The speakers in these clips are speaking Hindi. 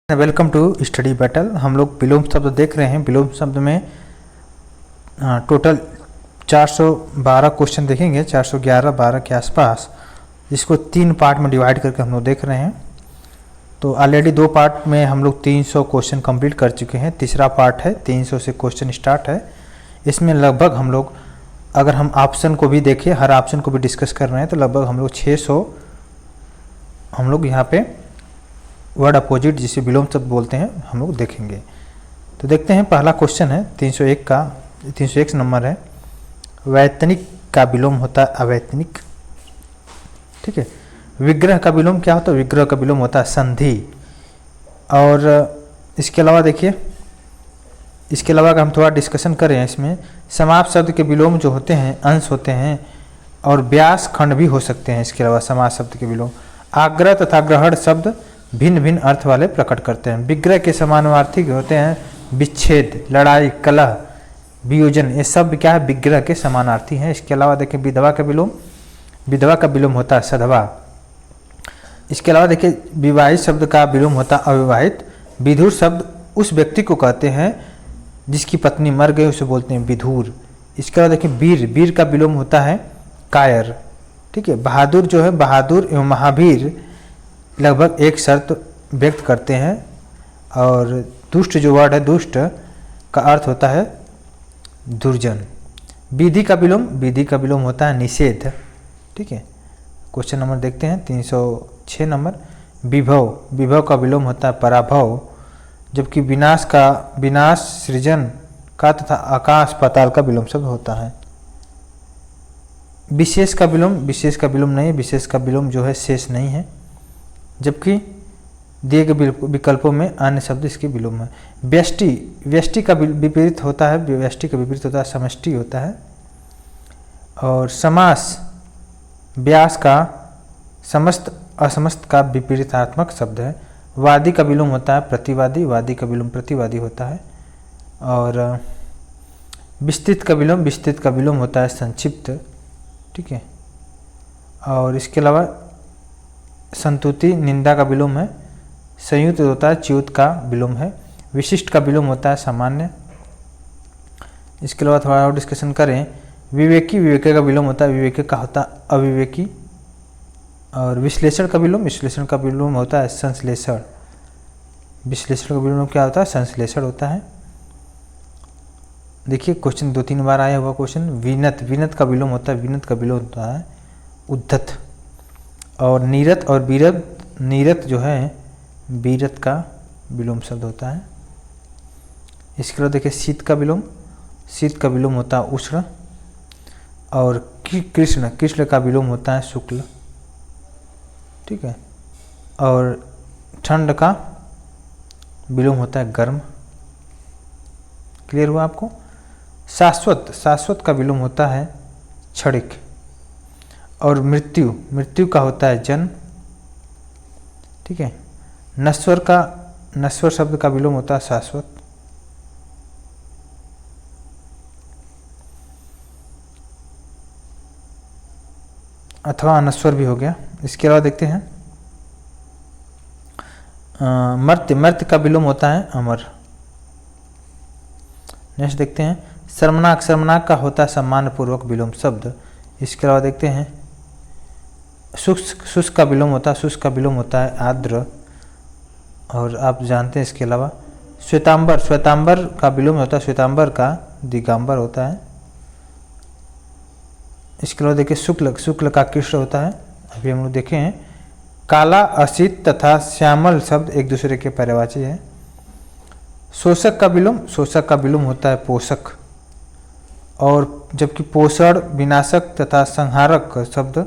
Welcome to study battle. हम लोग विलोम शब्द देख रहे हैं। विलोम शब्द में टोटल 412 क्वेश्चन देखेंगे, 411-12 के आसपास, जिसको 3 पार्ट में डिवाइड करके हम लोग देख रहे हैं। तो ऑलरेडी 2 पार्ट में हम लोग 300 क्वेश्चन कंप्लीट कर चुके हैं। तीसरा पार्ट है, 300 से क्वेश्चन स्टार्ट है। इसमें लगभग हम लोग, अगर हम ऑप्शन को भी देखें, हर ऑप्शन को भी डिस्कस कर रहे हैं, तो लगभग हम लोग 600 हम लोग यहाँ पे वर्ड अपोजिट जिसे विलोम शब्द बोलते हैं हम लोग देखेंगे। तो देखते हैं, पहला क्वेश्चन है 301 नंबर है। वैतनिक का विलोम होता है अवैतनिक। ठीक है। विग्रह का विलोम क्या होता है? विग्रह का विलोम होता है संधि। और इसके अलावा देखिए, इसके अलावा अगर हम थोड़ा डिस्कशन करें, इसमें समास शब्द के विलोम जो होते हैं अंश होते हैं, और व्यास खंड भी हो सकते हैं। इसके अलावा समास शब्द के विलोम आग्रह तथा ग्रहण शब्द भिन्न भिन्न अर्थ वाले प्रकट करते हैं। विग्रह के समानार्थी होते हैं विच्छेद, लड़ाई, कलह, वियोजन। ये सब क्या है? विग्रह के समानार्थी हैं। इसके अलावा देखें विधवा का विलोम, विधवा का विलोम होता है सधवा। इसके अलावा देखिए विवाहित शब्द का विलोम होता है अविवाहित। विधुर शब्द उस व्यक्ति को कहते हैं जिसकी पत्नी मर गई, उसे बोलते हैं विधुर। इसके अलावा देखिए वीर, वीर का विलोम होता है कायर। ठीक है। बहादुर जो है, बहादुर एवं महावीर लगभग एक शर्त व्यक्त करते हैं। और दुष्ट जो वर्ड है, दुष्ट का अर्थ होता है दुर्जन। विधि का विलोम, विधि का विलोम होता है निषेध। ठीक है। क्वेश्चन नंबर देखते हैं 306 नंबर। विभव, विभव का विलोम होता है पराभव। जबकि विनाश का, विनाश सृजन का तथा आकाश पाताल का विलोम शब्द होता है। विशेष का विलोम, विशेष का विलोम नहीं है। विशेष का विलोम जो है शेष नहीं है, जबकि दिए गए विकल्पों में अन्य शब्द इसके विलोम है। व्यष्टि, व्यष्टि का विपरीत होता है, व्यष्टि का विपरीत होता है समष्टि होता है। और समास, व्यास का समस्त असमस्त का विपरीतात्मक शब्द है। वादी का विलोम होता है प्रतिवादी, वादी का विलोम प्रतिवादी होता है। और विस्तृत का विलोम, विस्तृत का विलोम होता है संक्षिप्त। ठीक है। और इसके अलावा संतुति, निंदा का विलोम है। संयुक्त होता है च्युत का विलोम है। विशिष्ट का विलोम होता है सामान्य। इसके अलावा थोड़ा और डिस्कशन करें, विवेकी, विवेकी का विलोम होता है विवेकी का होता है अविवेकी। और विश्लेषण का विलोम, विश्लेषण का विलोम होता है संश्लेषण। विश्लेषण का विलोम क्या होता है? संश्लेषण होता है। देखिए क्वेश्चन 2-3 बार आया हुआ क्वेश्चन। विनत, विनत का विलोम होता है, विनत का विलोम होता है उद्धत। और नीरत और बीरत, नीरत जो है बीरत का विलोम शब्द होता है। इसके अलावा देखिए शीत का विलोम, शीत का विलोम होता है उष्ण। और कृष्ण, कृष्ण का विलोम होता है शुक्ल। ठीक है। और ठंड का विलोम होता है गर्म। क्लियर हुआ आपको? शाश्वत, शाश्वत का विलोम होता है क्षणिक। और मृत्यु, मृत्यु का होता है जन्म। ठीक है। नश्वर का, नश्वर शब्द का विलोम होता है शाश्वत। अथवा अनश्वर भी हो गया। इसके अलावा देखते हैं मर्त्य, मर्त्य का विलोम होता है अमर। नेक्स्ट देखते हैं शर्मनाक, शर्मनाक का होता है सम्मानपूर्वक विलोम शब्द। इसके अलावा देखते हैं शुष्क, शुष्क का विलोम होता है, शुष्क का विलोम होता है आर्द्र। और आप जानते हैं इसके अलावा श्वेतांबर, श्वेतांबर का विलोम होता है, श्वेतांबर का दिगंबर होता है। इसके अलावा देखिए शुक्ल, शुक्ल का कृष्ण होता है। अभी हम लोग देखे हैं काला, असित तथा श्यामल शब्द एक दूसरे के पर्यायवाची है। शोषक का विलोम, शोषक का विलोम होता है पोषक। और जबकि पोषण, विनाशक तथा संहारक शब्द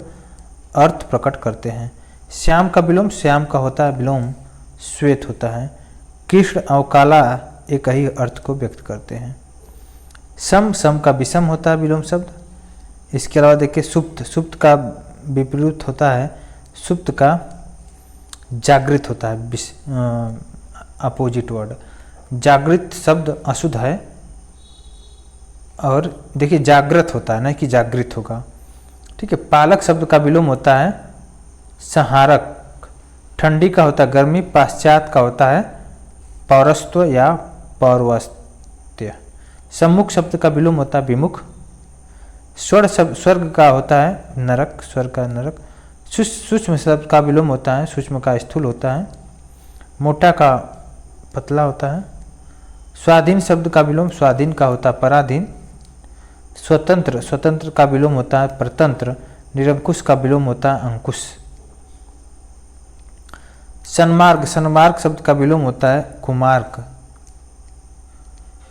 अर्थ प्रकट करते हैं। श्याम का विलोम, श्याम का होता है विलोम श्वेत होता है। कृष्ण और काला एक ही अर्थ को व्यक्त करते हैं। सम, सम का विषम होता है विलोम शब्द। इसके अलावा देखिए सुप्त, सुप्त का विपरीत होता है, सुप्त का जागृत होता है, अपोजिट वर्ड। जागृत शब्द अशुद्ध है। और देखिए जागृत होता है, नहीं कि जागृत होगा। ठीक है। पालक शब्द का विलोम होता है संहारक। ठंडी का होता है गर्मी, पाश्चात का होता है पौरस्त्य या पौर्वस्त्य। सम्मुख शब्द का विलोम होता है विमुख। स्वर्ग का होता है नरक, स्वर्ग का नरक। सूक्ष्म शब्द का विलोम होता है सूक्ष्म का स्थूल होता है। मोटा का पतला होता है। स्वाधीन शब्द का विलोम स्वाधीन का होता है पराधीन। स्वतंत्र, स्वतंत्र का विलोम होता है परतंत्र। निरंकुश का विलोम होता है अंकुश। सन्मार्ग, सन्मार्ग शब्द का विलोम होता है कुमार्ग।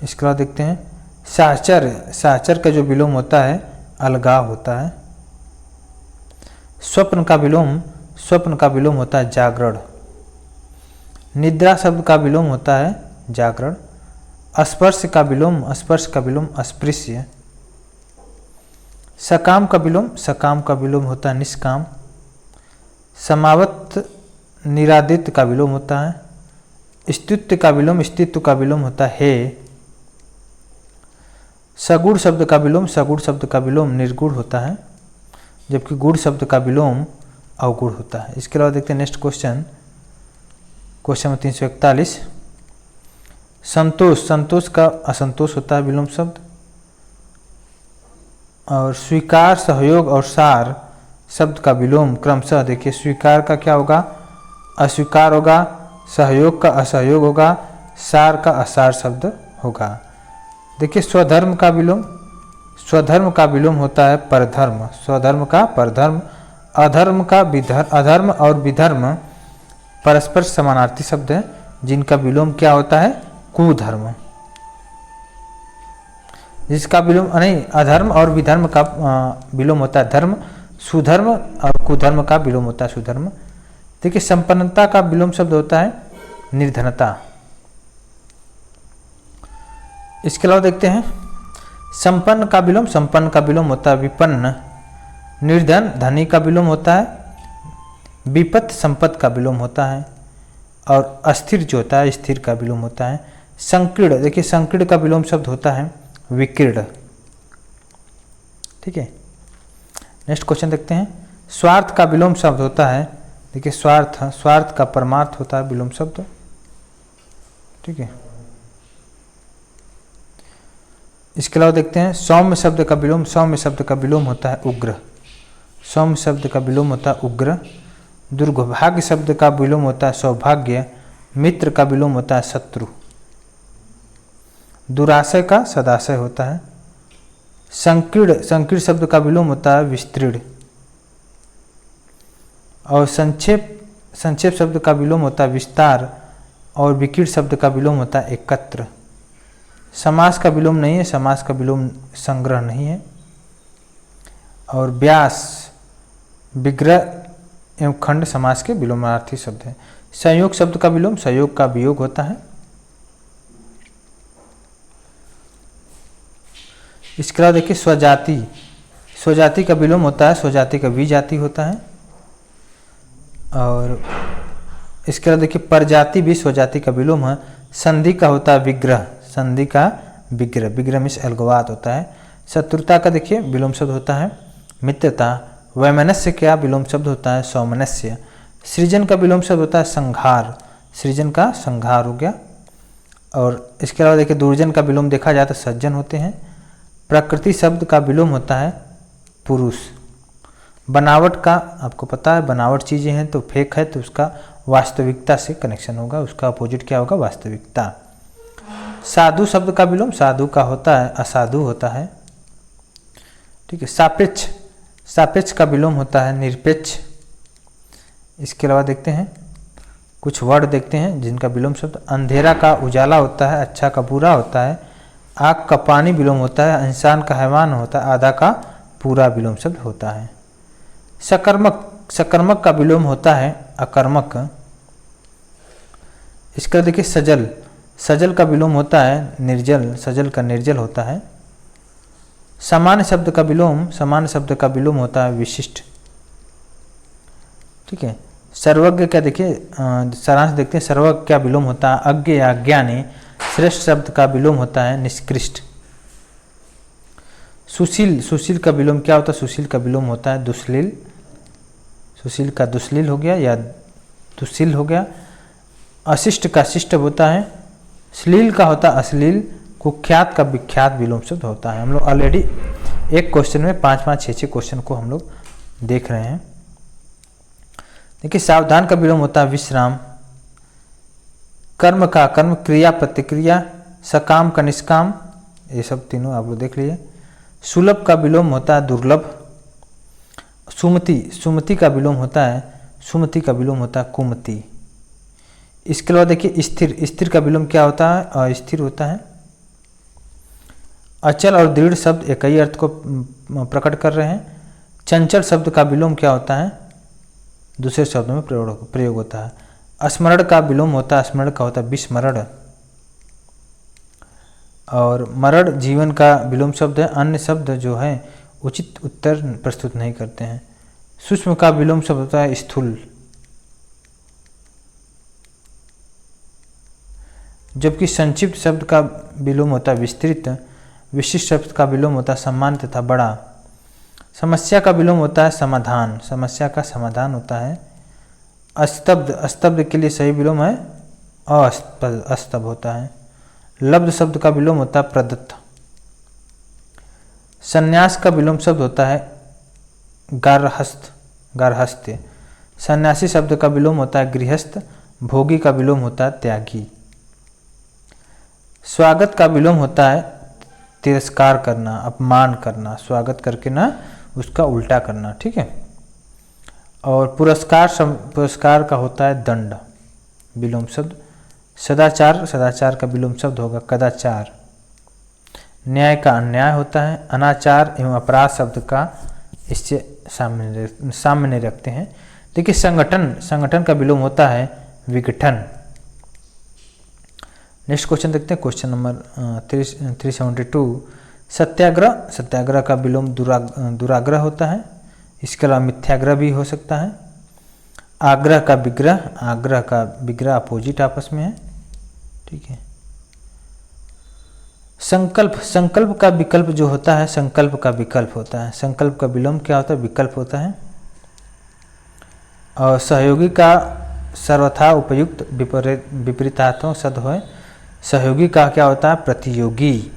इसके बाद देखते हैं साहचर्य, साहचर्य का जो विलोम होता है अलगाव होता है। स्वप्न का विलोम, स्वप्न का विलोम होता है जागरण। निद्रा शब्द का विलोम होता है जागरण। स्पर्श का विलोम, स्पर्श का विलोम अस्पृश्य। सकाम का विलोम, सकाम का विलोम होता है निष्काम। समावत निरादित का विलोम होता है। स्तित्व का विलोम, स्तित्व का विलोम होता है हे। सगुण शब्द का विलोम, सगुण शब्द का विलोम निर्गुण होता है, जबकि गुण शब्द का विलोम अवगुण होता है। इसके अलावा देखते हैं नेक्स्ट क्वेश्चन, क्वेश्चन नंबर 341। संतोष, संतोष का असंतोष होता है विलोम शब्द। और स्वीकार, सहयोग और सार शब्द का विलोम क्रमशः देखिए, स्वीकार का क्या होगा अस्वीकार होगा, सहयोग का असहयोग होगा, सार का असार शब्द होगा। देखिए स्वधर्म का विलोम, स्वधर्म का विलोम होता है परधर्म, स्वधर्म का परधर्म। अधर्म का विधर्म, अधर्म और विधर्म परस्पर समानार्थी शब्द हैं जिनका विलोम क्या होता है कुधर्म। जिसका विलोम नहीं, अधर्म और विधर्म का विलोम होता है धर्म। सुधर्म और कुधर्म का विलोम होता है सुधर्म। देखिए संपन्नता का विलोम शब्द होता है निर्धनता। इसके अलावा देखते हैं संपन्न का विलोम, संपन्न का विलोम होता है विपन्न। निर्धन धनी का विलोम होता है विपत्त, संपत्त का विलोम होता है। और अस्थिर जो होता है स्थिर का विलोम होता है। संकीर्ण, देखिए संकीर्ण का विलोम शब्द होता है विकीर्ण। ठीक है, नेक्स्ट क्वेश्चन देखते हैं। स्वार्थ का विलोम शब्द होता है, देखिए स्वार्थ, स्वार्थ का परमार्थ होता है विलोम शब्द। ठीक है, इसके अलावा देखते हैं सौम्य शब्द का विलोम, सौम्य शब्द का विलोम होता है उग्र। सौम्य शब्द का विलोम होता है उग्र। दुर्भाग्य शब्द का विलोम होता है सौभाग्य। मित्र का विलोम होता है शत्रु। दुराशय का सदाशय होता है। संकीर्ण, संकीर्ण शब्द का विलोम होता है विस्तीर्ण। और संक्षेप, संक्षेप शब्द का विलोम होता है विस्तार। और विकीर्ण शब्द का विलोम होता है एकत्र। समास का विलोम नहीं है, समास का विलोम संग्रह नहीं है। और व्यास, विग्रह एवं खंड समास के विलोमार्थी शब्द है। संयोग शब्द का विलोम, संयोग का वियोग होता है। इसके अलावा देखिए स्वजाति, स्वजाति का विलोम होता है स्वजाति का विजाति होता है। और इसके अलावा देखिए परजाति भी स्वजाति का विलोम है। संधि का होता है विग्रह, संधि का विग्रह, विग्रह में अलगवाद होता है। शत्रुता का देखिए विलोम शब्द होता है मित्रता। वैमनस्य का विलोम शब्द होता है सौमनस्य। सृजन का विलोम शब्द होता है संहार, सृजन का संहार हो गया। और इसके अलावा देखिए दुर्जन का विलोम देखा जाए तो सज्जन होते हैं। प्रकृति शब्द का विलोम होता है पुरुष। बनावट का आपको पता है, बनावट चीज़ें हैं तो फेक है तो उसका वास्तविकता से कनेक्शन होगा, उसका अपोजिट क्या होगा वास्तविकता। साधु शब्द का विलोम साधु का होता है असाधु होता है। ठीक है, सापेक्ष, सापेक्ष का विलोम होता है निरपेक्ष। इसके अलावा देखते हैं कुछ वर्ड देखते हैं जिनका विलोम शब्द अंधेरा का उजाला होता है, अच्छा का बुरा होता है। आग का पानी विलोम होता है, इंसान का हैवान होता है, आधा का पूरा विलोम शब्द होता है। सकर्मक, सकर्मक का विलोम होता है अकर्मक। इसका देखिए सजल, सजल का विलोम होता है निर्जल, सजल का निर्जल होता है। सामान्य शब्द का विलोम, सामान्य शब्द का विलोम होता है विशिष्ट। ठीक है, सर्वज्ञ का देखिए सारांश देखते हैं। सर्वज्ञ का विलोम होता है अज्ञ या अज्ञानी। श्रेष्ठ शब्द का विलोम होता है निष्कृष्ट। सुशील, सुशील का विलोम क्या होता है सुशील का विलोम होता है दुश्लील। सुशील का दुश्लील हो गया या दुशील हो गया। अशिष्ट का शिष्ट होता है श्लील का होता है अश्लील, कुख्यात का विख्यात विलोम शब्द होता है। हम लोग ऑलरेडी एक क्वेश्चन में 5-5, 6-6 क्वेश्चन को हम लोग देख रहे हैं। देखिए सावधान का विलोम होता है विश्राम, कर्म का कर्म, क्रिया प्रतिक्रिया, सकाम का निष्काम, ये सब तीनों आप लोग देख लीजिए। सुलभ का विलोम होता है दुर्लभ, सुमति, सुमति का विलोम होता है, सुमति का विलोम होता है कुमति। इसके अलावा देखिए स्थिर, स्थिर का विलोम क्या होता है? अस्थिर होता है। अचल और दृढ़ शब्द एक ही अर्थ को प्रकट कर रहे हैं। चंचल शब्द का विलोम क्या होता है? दूसरे शब्द में प्रयोग होता है। स्मरण का विलोम होता है, स्मरण का होता है विस्मरण। और मरण जीवन का विलोम शब्द है। अन्य शब्द जो है उचित उत्तर प्रस्तुत नहीं करते हैं। सूक्ष्म का विलोम शब्द होता है स्थूल, जबकि संक्षिप्त शब्द का विलोम होता है विस्तृत। विशिष्ट शब्द का विलोम होता है सामान्य तथा बड़ा। समस्या का विलोम होता है समाधान, समस्या का समाधान होता है। अस्तब्ध, अस्तब्ध के लिए सही विलोम है अस्तब्ध होता है। लब्ध शब्द का विलोम होता है प्रदत्त। संन्यास का विलोम शब्द होता है गार्हस्थ, गार्हस्थ्य। सन्यासी शब्द का विलोम होता है गृहस्थ। भोगी का विलोम होता है त्यागी। स्वागत का विलोम होता है तिरस्कार करना, अपमान करना, स्वागत करके ना उसका उल्टा करना, ठीक है। और पुरस्कार का होता है दंड विलोम शब्द। सदाचार, सदाचार का विलोम शब्द होगा कदाचार। न्याय का अन्याय होता है। अनाचार एवं अपराध शब्द का इससे सामने रखते हैं। देखिए संगठन, संगठन का विलोम होता है विघटन। नेक्स्ट क्वेश्चन देखते हैं, क्वेश्चन नंबर 372। सत्याग्रह, सत्याग्रह का विलोम दुराग्रह होता है। इसके अलावा मिथ्याग्रह भी हो सकता है। आग्रह का विग्रह, आग्रह का विग्रह अपोजिट आपस में है, ठीक है। संकल्प, संकल्प का विकल्प जो होता है, संकल्प का विकल्प होता है। संकल्प का विलोम क्या होता है? विकल्प होता है। और सहयोगी का सर्वथा उपयुक्त विपरीतार्थों शब्द है। सहयोगी का क्या होता है? प्रतियोगी।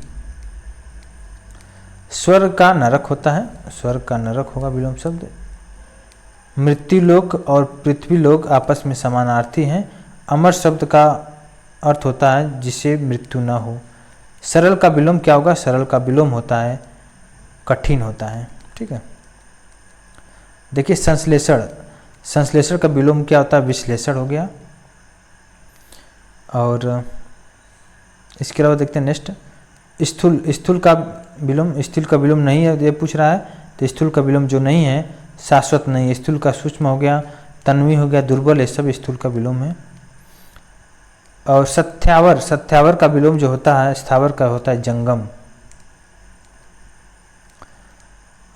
स्वर्ग का नरक होता है, स्वर्ग का नरक होगा विलोम शब्द। मृत्युलोक और पृथ्वीलोक आपस में समानार्थी हैं। अमर शब्द का अर्थ होता है जिसे मृत्यु न हो। सरल का विलोम क्या होगा? सरल का विलोम होता है कठिन होता है, ठीक है। देखिए संश्लेषण, संश्लेषण का विलोम क्या होता है? विश्लेषण हो गया। और इसके अलावा देखते हैं नेक्स्ट, स्थूल, स्थूल का विलोम, स्थूल का विलोम नहीं है ये पूछ रहा है, तो स्थूल का विलोम जो नहीं है शाश्वत नहीं है। स्थूल का सूक्ष्म हो गया, तन्वी हो गया, दुर्बल, ये सब स्थूल का विलोम है। और सत्यावर, सत्यावर का विलोम जो होता है स्थावर का होता है जंगम।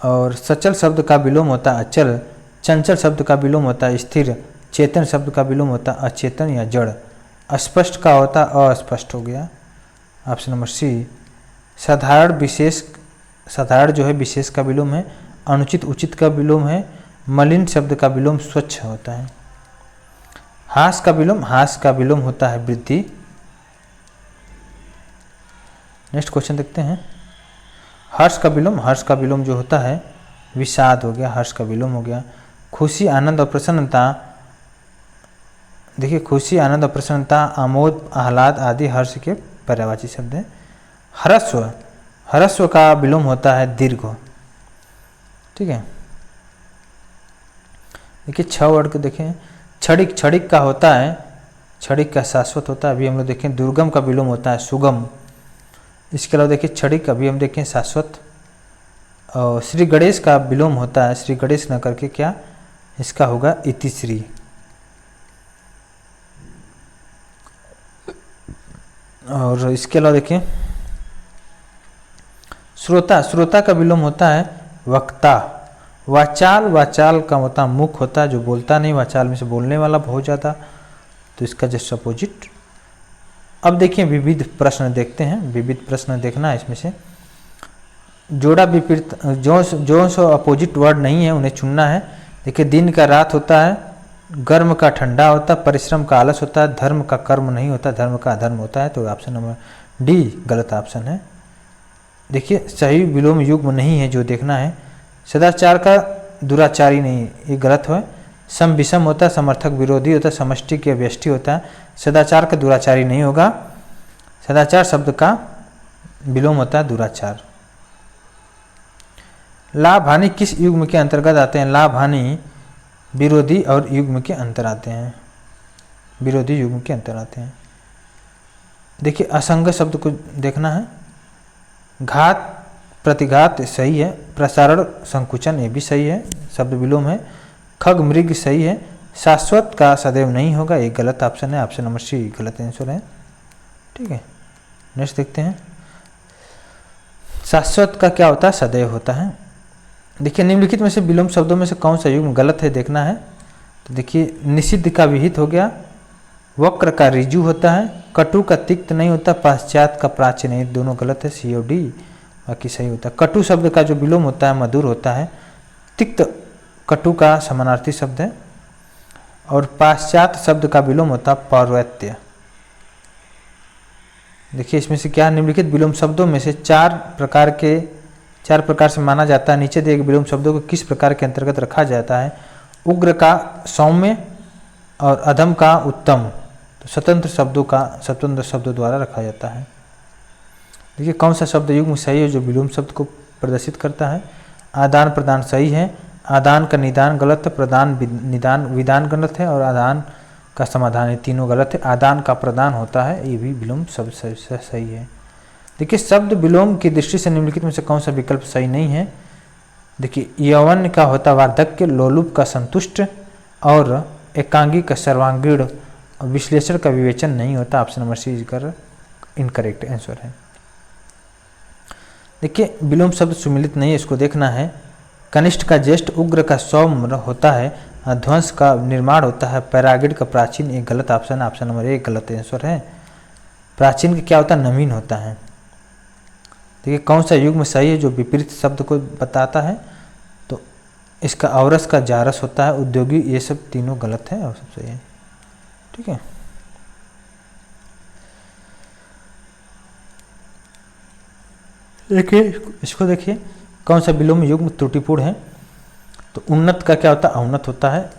और सचल शब्द का विलोम होता है अचल। चंचल शब्द का विलोम होता है स्थिर। चेतन शब्द का विलोम होता है अचेतन या जड़। अस्पष्ट का होता है अस्पष्ट हो गया, ऑप्शन नंबर सी। साधारण विशेष, साधारण जो है विशेष का विलोम है। अनुचित उचित का विलोम है। मलिन शब्द का विलोम स्वच्छ होता है। हास का विलोम, हास का विलोम होता है वृद्धि। नेक्स्ट क्वेश्चन देखते हैं, हर्ष का विलोम, हर्ष का विलोम जो होता है विषाद हो गया, हर्ष का विलोम हो गया। खुशी, आनंद और प्रसन्नता, देखिए खुशी, आनंद और प्रसन्नता, आमोद, आह्लाद आदि हर्ष के पर्यायवाची शब्द हैं। हरस्व, हरस्व का विलोम होता है दीर्घ, ठीक है। देखिए 6 वर्ड को देखें, क्षणिक, क्षणिक का होता है, क्षणिक का शाश्वत होता है। अभी हम लोग देखें दुर्गम का विलोम होता है सुगम। इसके अलावा देखिए क्षणिक, अभी हम देखें शाश्वत। और श्री गणेश का विलोम होता है, श्री गणेश न करके क्या इसका होगा इतिश्री। और इसके अलावा देखिए श्रोता, श्रोता का विलोम होता है वक्ता। वाचाल, वाचाल का होता मुख होता है जो बोलता नहीं, वाचाल में से बोलने वाला बहुत ज़्यादा, तो इसका जस्ट अपोजिट। अब देखिए विविध प्रश्न देखते हैं, विविध प्रश्न देखना है इसमें से। जोड़ा विपरीत, जो अपोजिट वर्ड नहीं है उन्हें चुनना है। देखिए दिन का रात होता है गर्म का ठंडा होता है, परिश्रम का आलस होता है, धर्म का कर्म नहीं होता, धर्म का अधर्म होता है। तो ऑप्शन नंबर डी गलत ऑप्शन है। देखिए सही विलोम युग्म नहीं है जो देखना है। सदाचार का दुराचारी नहीं, ये गलत है। सम विषम होता है, समर्थक विरोधी होता है, समष्टि के व्यष्टि होता है। सदाचार का दुराचारी नहीं होगा। सदाचार शब्द का विलोम होता है दुराचार। लाभ हानि किस युग्म के अंतर्गत आते हैं? लाभ हानि विरोधी और युग्म के अंतर आते हैं, विरोधी युग्म के अंतर आते हैं। देखिए असंग शब्द को देखना है। घात प्रतिघात सही है, प्रसारण संकुचन ये भी सही है, शब्द विलोम है। खग मृग सही है, शाश्वत का सदैव नहीं होगा, ये गलत ऑप्शन है, ऑप्शन नंबर सी गलत आंसर है। ठीक है, नेक्स्ट देखते हैं। शाश्वत का क्या होता है? सदैव होता है। देखिए निम्नलिखित में से विलोम शब्दों में से कौन सा युग्म गलत है देखना है। तो देखिए निषिद्ध का विहित हो गया, वक्र का ऋजु होता है, कटु का तिक्त नहीं होता, पाश्चात का प्राच्य नहीं, दोनों गलत है, सी और डी बाकी सही होता है। कटु शब्द का जो विलोम होता है मधुर होता है, तिक्त कटु का समानार्थी शब्द है, और पाश्चात शब्द का विलोम होता है पौर्वत्य। देखिए इसमें से क्या निम्नलिखित विलोम शब्दों में से चार प्रकार से माना जाता है। नीचे दिए गए विलोम शब्दों को किस प्रकार के अंतर्गत रखा जाता है? उग्र का सौम्य और अधम का उत्तम। तो स्वतंत्र शब्दों द्वारा रखा जाता है। देखिए कौन सा शब्द युग्म सही है जो विलोम शब्द को प्रदर्शित करता है? आदान प्रदान सही है, आदान का निदान गलत है, प्रदान निदान विदान गलत है, और आदान का समाधान, ये तीनों गलत है। आदान का प्रदान होता है, ये भी विलोम शब्द सही है। देखिए शब्द विलोम की दृष्टि से निम्नलिखित में से कौन सा विकल्प सही नहीं है? देखिए यौवन का होता वार्धक्य, लोलुप का संतुष्ट, और एकांगी का सर्वांगीण, विश्लेषण का विवेचन नहीं होता, ऑप्शन नंबर सी कर इनकरेक्ट आंसर है। देखिए विलोम शब्द सुमिलित नहीं है, इसको देखना है। कनिष्ठ का ज्येष्ठ, उग्र का सौम्य होता है, ध्वंस का निर्माण होता है, पैरागिड का प्राचीन, एक गलत ऑप्शन है, ऑप्शन नंबर एक गलत आंसर है। प्राचीन का क्या होता है? नवीन होता है। देखिए कौन सा युग्म सही है जो विपरीत शब्द को बताता है? तो इसका औरस का जारस होता है, उद्योगी, ये सब तीनों गलत है और सब सही है। ठीक है, देखिए इसको देखिए कौन सा विलोम युग्म त्रुटिपूर्ण है? तो उन्नत का क्या होता है? औन्नत होता है,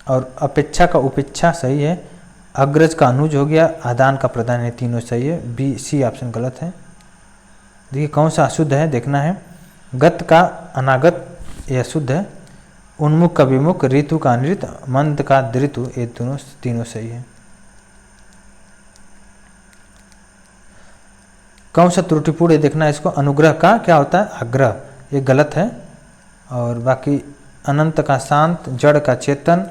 और अपेक्षा का उपेक्षा सही है, अग्रज का अनुज हो गया, आदान का प्रदान, है तीनों सही है, बी सी ऑप्शन गलत है। देखिए कौन सा अशुद्ध है देखना है। गत का अनागत ये अशुद्ध है, उन्मुख का विमुख, ऋतु का अनृत, मंद का दृतु, ये दोनों तीनों सही है। कौन सा त्रुटिपूर्ण है देखना है इसको। अनुग्रह का क्या होता है? आग्रह, ये गलत है। और बाकी अनंत का शांत, जड़ का चेतन,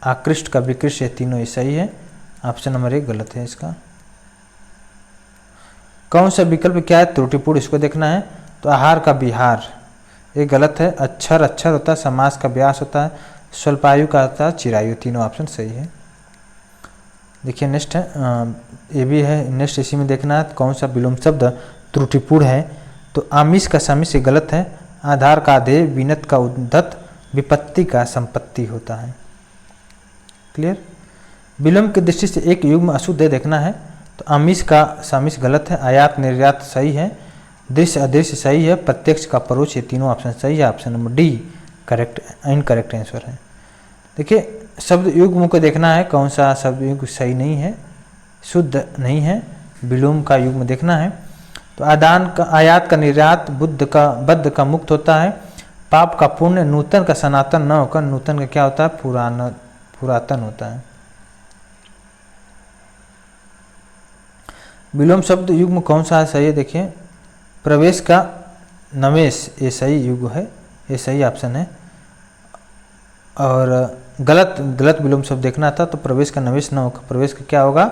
आकृष्ट का विकृष्ट, ये तीनों ही सही है, ऑप्शन नंबर एक गलत है इसका। कौन सा विकल्प क्या है त्रुटिपूर्ण, इसको देखना है। तो आहार का विहार, ये गलत है। अक्षर अक्षर होता है, समास का व्यास होता है, स्वल्पायु का होता है, चिरायु, तीनों ऑप्शन सही है। देखिए नेक्स्ट है, ये भी है नेक्स्ट, इसी में देखना है कौन सा विलोम शब्द त्रुटिपूर्ण है। तो आमिष का समिष गलत है, आधार का आधेय, विनत का उद्धत, विपत्ति का संपत्ति होता है। क्लियर। विलोम की दृष्टि से एक युग्म अशुद्ध है देखना है। तो आमिष का सामिष गलत है, आयात निर्यात सही है, दृश्य अदृश्य सही है, प्रत्यक्ष का परोक्ष, ये तीनों ऑप्शन सही है, option number D correct incorrect answer है। देखिए शब्द युग्म को देखना है कौन सा शब्द युग्म सही नहीं है, शुद्ध नहीं है, विलोम का युग्म देखना है। तो आदान का आयात का निर्यात, बद्ध का मुक्त होता है, पाप का पुण्य, नूतन का सनातन न होकर नूतन का क्या होता है? पुरातन होता है। विलोम शब्द युग्म कौन सा है सही है देखिए। प्रवेश का नवेश, ये सही युग्म है, ये सही ऑप्शन है। और गलत विलोम शब्द देखना था, तो प्रवेश का नवेश न होगा, प्रवेश का क्या होगा?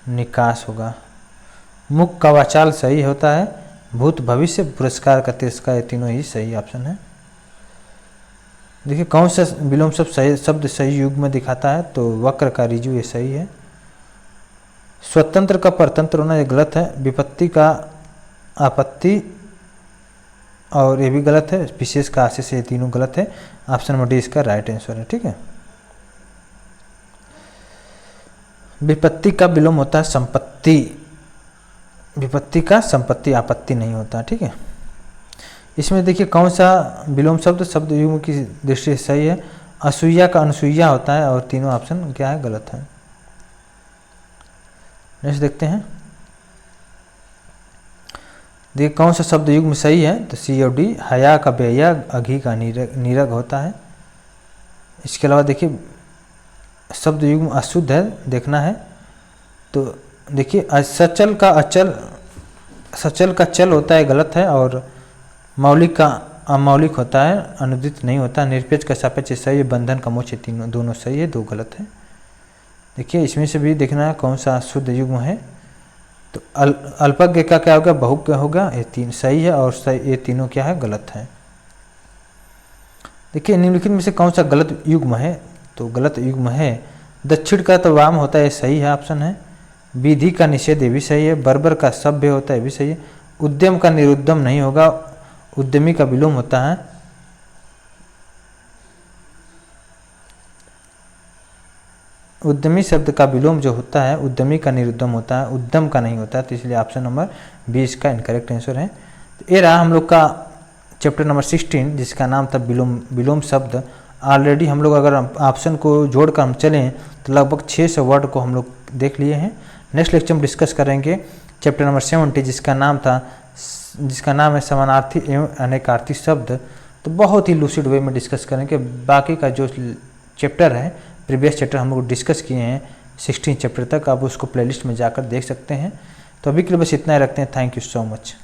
निकास होगा। मुख का वाचाल सही होता है, भूत भविष्य, पुरस्कार का तिरस्कार, ये तीनों ही सही ऑप्शन है। देखिए कौन सा विलोम शब्द सही युग्म में दिखाता है? तो वक्र का ऋजु, ये सही है। स्वतंत्र का परतंत्र होना ये गलत है, विपत्ति का आपत्ति, और ये भी गलत है, विशेष का आशीष, ये तीनों गलत है, ऑप्शन नंबर डी इसका राइट आंसर है। ठीक है, विपत्ति का विलोम होता है संपत्ति, विपत्ति का संपत्ति, आपत्ति नहीं होता। ठीक है, इसमें देखिए कौन सा विलोम शब्द शब्द युग्म की दृष्टि से सही है। असूया का अनुसूया होता है और तीनों ऑप्शन क्या है, गलत है। नेक्स्ट देखते हैं, देखिए कौन सा शब्द युग्म सही है, तो सी और डी। हया का बेया, अघी का नीरग होता है। इसके अलावा देखिए शब्द युग्म अशुद्ध है, देखना है। तो देखिए सचल का अचल, सचल का चल होता है, गलत है। और मौलिक का अमौलिक होता है, अनुदित नहीं होता। निरपेक्ष का सापेक्ष सही है, बंधन का मोक्ष, तीनों दोनों सही है, दो गलत है। देखिए इसमें से भी देखना है कौन सा शुद्ध युग्म है। तो अल्पज्ञ का क्या होगा, बहुज्ञ होगा, ये तीन सही है। और सही ये तीनों क्या है, गलत है। देखिए निम्नलिखित में से कौन सा गलत युग्म है, तो गलत युग्म है दक्षिण का तो वाम होता है, ये सही है, ऑप्शन है। विधि का निषेध, ये भी सही है। बर्बर का सभ्य होता है, ये भी सही है। उद्यम का निरुद्यम नहीं होगा, उद्यमी का विलोम होता है। उद्यमी शब्द का विलोम जो होता है, उद्यमी का निरुद्यम होता है, उद्यम का नहीं होता है। तो इसलिए ऑप्शन नंबर 20 का इनकरेक्ट आंसर है। तो ये रहा हम लोग का चैप्टर नंबर 16, जिसका नाम था विलोम शब्द। ऑलरेडी हम लोग अगर ऑप्शन को जोड़कर हम चलें तो लगभग 600 वर्ड को हम लोग देख लिए हैं। नेक्स्ट लेक्चर में डिस्कस करेंगे चैप्टर नंबर 70, जिसका नाम है समानार्थी एवं अनेकार्थी शब्द। तो बहुत ही लूसिड वे में डिस्कस करेंगे। बाकी का जो चैप्टर है, प्रीवियस चैप्टर हम लोग डिस्कस किए हैं 16 चैप्टर तक, आप उसको प्लेलिस्ट में जाकर देख सकते हैं। तो अभी के लिए बस इतना ही रखते हैं। Thank you so much.